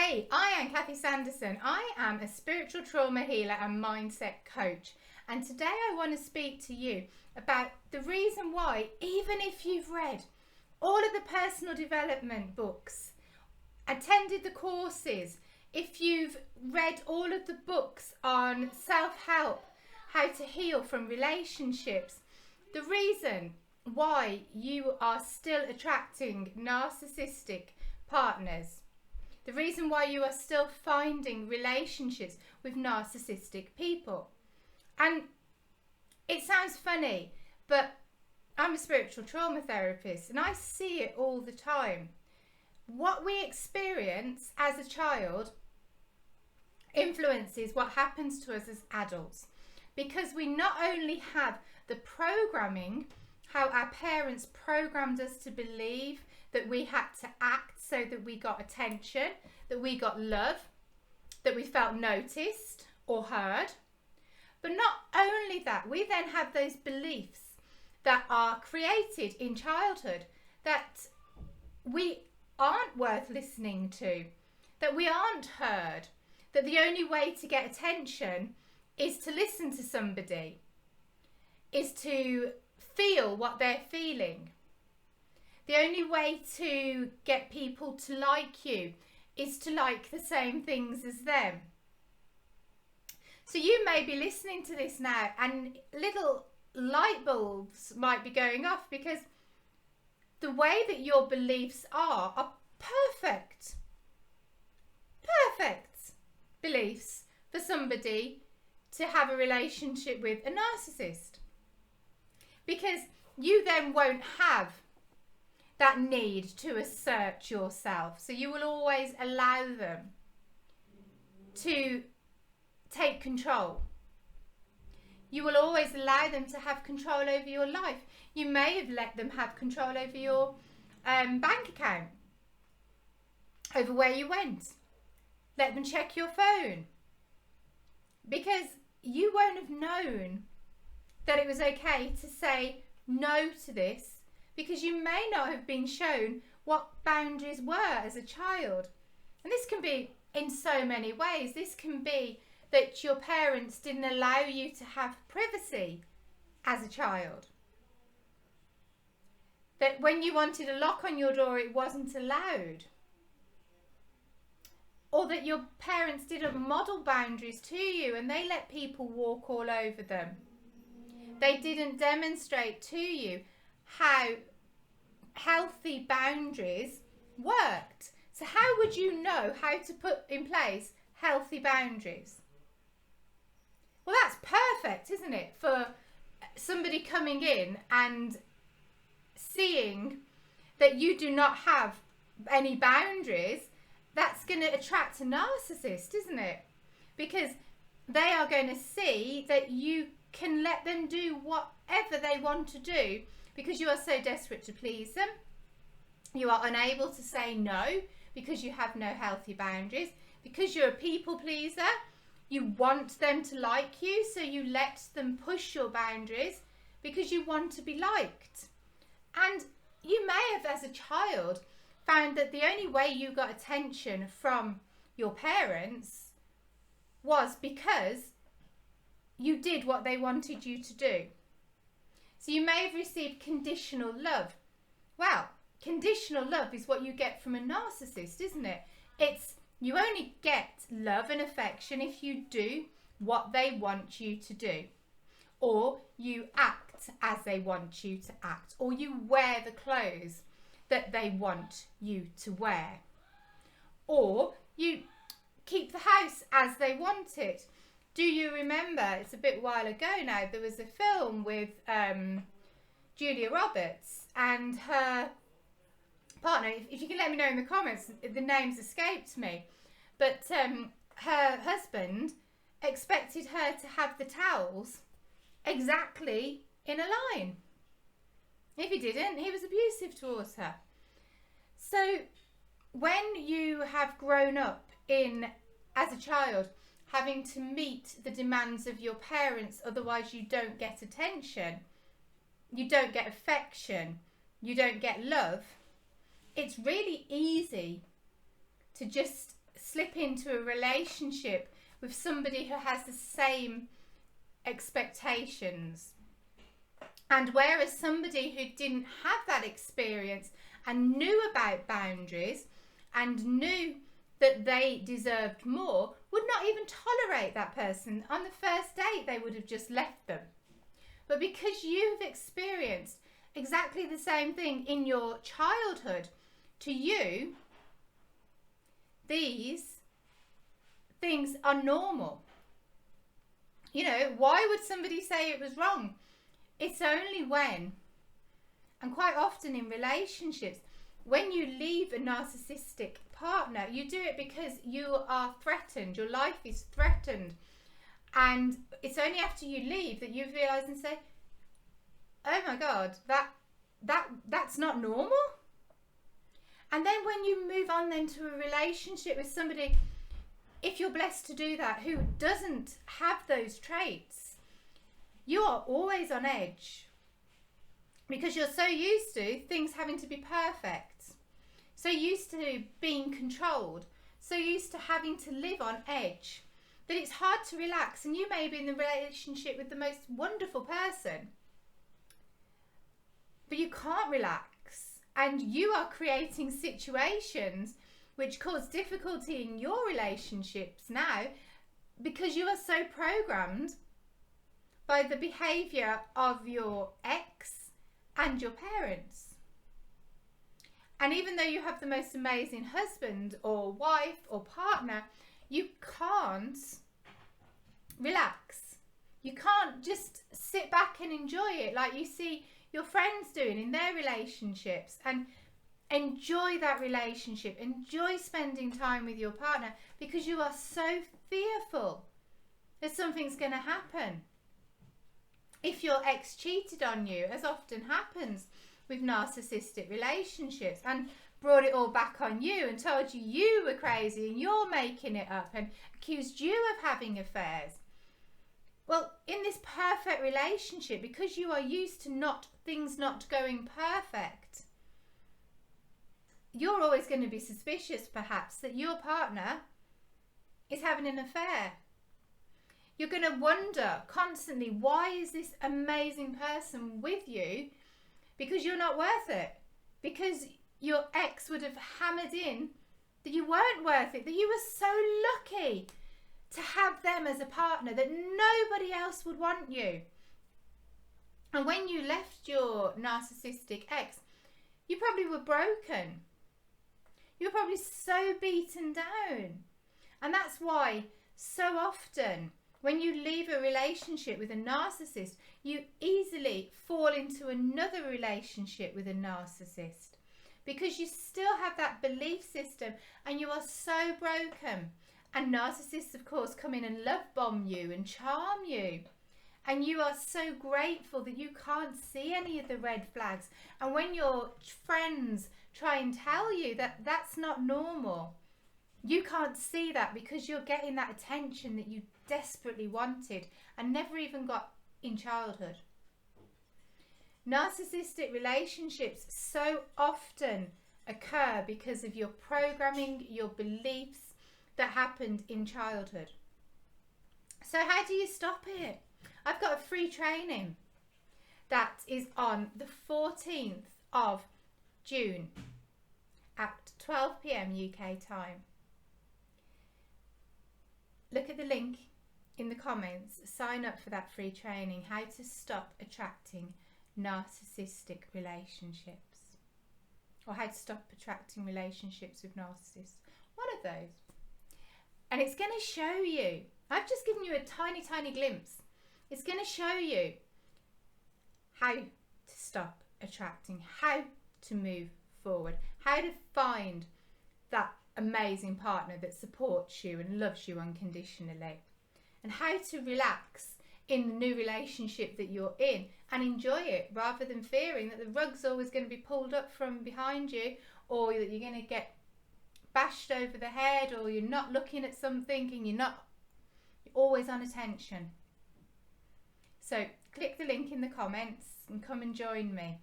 Hey, I am Kathy Sanderson. I am a spiritual trauma healer and mindset coach. And today I want to speak to you about the reason why, even if you've read all of the personal development books, attended the courses, if you've read all of the books on self-help, how to heal from relationships, the reason why you are still attracting narcissistic partners, the reason why you are still finding relationships with narcissistic people. And it sounds funny, but I'm a spiritual trauma therapist and I see it all the time. What we experience as a child influences what happens to us as adults, because we not only have the programming, how our parents programmed us to believe that we had to act so that we got attention, that we got love, that we felt noticed or heard. But not only that, we then have those beliefs that are created in childhood that we aren't worth listening to, that we aren't heard, that the only way to get attention is to listen to somebody, is to feel what they're feeling. The only way to get people to like you is to like the same things as them. So you may be listening to this now and little light bulbs might be going off, because the way that your beliefs are perfect beliefs for somebody to have a relationship with a narcissist. Because you then won't have that need to assert yourself. So you will always allow them to take control. You will always allow them to have control over your life. You may have let them have control over your bank account, over where you went. Let them check your phone. Because you won't have known that it was okay to say no to this, because you may not have been shown what boundaries were as a child. And this can be in so many ways. This can be that your parents didn't allow you to have privacy as a child. That when you wanted a lock on your door, it wasn't allowed. Or that your parents didn't model boundaries to you and they let people walk all over them. They didn't demonstrate to you how healthy boundaries worked. So how would you know how to put in place healthy boundaries? Well, that's perfect, isn't it? For somebody coming in and seeing that you do not have any boundaries, that's going to attract a narcissist, isn't it? Because they are going to see that you can let them do whatever they want to do, because you are so desperate to please them. You are unable to say no because you have no healthy boundaries. Because you're a people pleaser, you want them to like you, so you let them push your boundaries because you want to be liked. And you may have, as a child, found that the only way you got attention from your parents was because you did what they wanted you to do. So you may have received conditional love. Well, conditional love is what you get from a narcissist, isn't it? It's you only get love and affection if you do what they want you to do, or you act as they want you to act, or you wear the clothes that they want you to wear, or you keep the house as they want it. Do you remember, it's a bit while ago now, there was a film with Julia Roberts and her partner. If you can let me know in the comments, the names escaped me. But her husband expected her to have the towels exactly in a line. If he didn't, he was abusive towards her. So when you have grown up as a child, having to meet the demands of your parents, otherwise you don't get attention, you don't get affection, you don't get love, it's really easy to just slip into a relationship with somebody who has the same expectations. And whereas somebody who didn't have that experience and knew about boundaries and knew that they deserved more, would not even tolerate that person. On the first date, they would have just left them. But because you've experienced exactly the same thing in your childhood, to you, these things are normal. You know, why would somebody say it was wrong? It's only when, and quite often in relationships, when you leave a narcissistic partner, you do it because you are threatened. Your life is threatened. And it's only after you leave that you realise and say, oh my God, that's not normal. And then when you move on then to a relationship with somebody, if you're blessed to do that, who doesn't have those traits, you are always on edge because you're so used to things having to be perfect, so used to being controlled, so used to having to live on edge that it's hard to relax. And you may be in the relationship with the most wonderful person, but you can't relax, and you are creating situations which cause difficulty in your relationships now because you are so programmed by the behaviour of your ex and your parents. And even though you have the most amazing husband or wife or partner, you can't relax. You can't just sit back and enjoy it like you see your friends doing in their relationships, and enjoy that relationship, enjoy spending time with your partner, because you are so fearful that something's going to happen. If your ex cheated on you, as often happens with narcissistic relationships, and brought it all back on you and told you you were crazy and you're making it up and accused you of having affairs. Well, in this perfect relationship, because you are used to things not going perfect, you're always going to be suspicious, perhaps, that your partner is having an affair. You're going to wonder constantly, why is this amazing person with you? Because you're not worth it. Because your ex would have hammered in that you weren't worth it, that you were so lucky to have them as a partner, that nobody else would want you. And when you left your narcissistic ex, you probably were broken. You were probably so beaten down. And that's why so often when you leave a relationship with a narcissist, you easily fall into another relationship with a narcissist, because you still have that belief system and you are so broken. And narcissists, of course, come in and love bomb you and charm you. And you are so grateful that you can't see any of the red flags. And when your friends try and tell you that that's not normal, you can't see that because you're getting that attention that you desperately wanted and never even got in childhood. Narcissistic relationships so often occur because of your programming, your beliefs that happened in childhood. So how do you stop it? I've got a free training that is on the 14th of June at 12 p.m. UK time. Look at the link in the comments. Sign up for that free training, how to stop attracting narcissistic relationships, or how to stop attracting relationships with narcissists. One of those. And it's going to show you, I've just given you a tiny, tiny glimpse. It's going to show you how to stop attracting, how to move forward, how to find that amazing partner that supports you and loves you unconditionally, and how to relax in the new relationship that you're in and enjoy it, rather than fearing that the rug's always going to be pulled up from behind you, or that you're going to get bashed over the head, or you're not looking at something and you're always on attention. So click the link in the comments and come and join me.